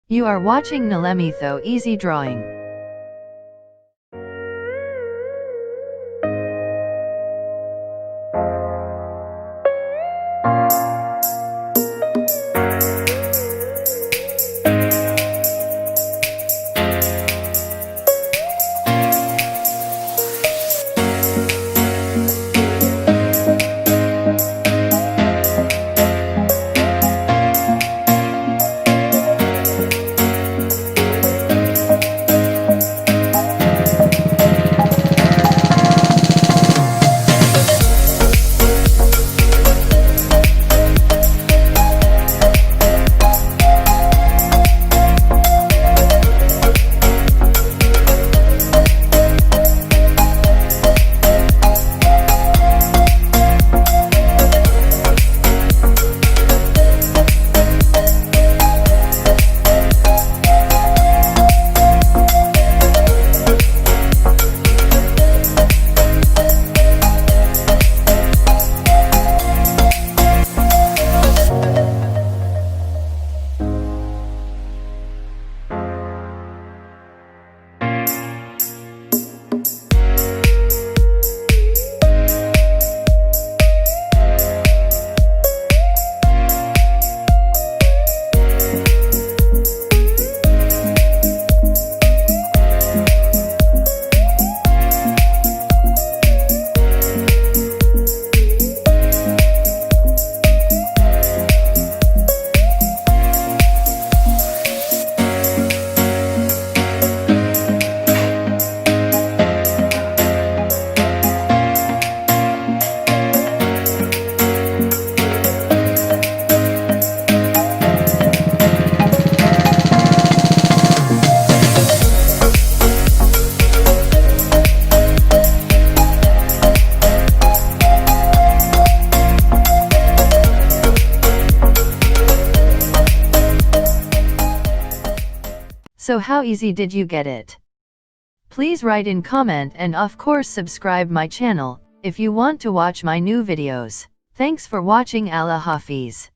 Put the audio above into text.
You are watching Nalemitho Easy Drawing. So how easy did you get it? Please write in comment and of course subscribe my channel if you want to watch my new videos. Thanks for watching. Allah Hafiz.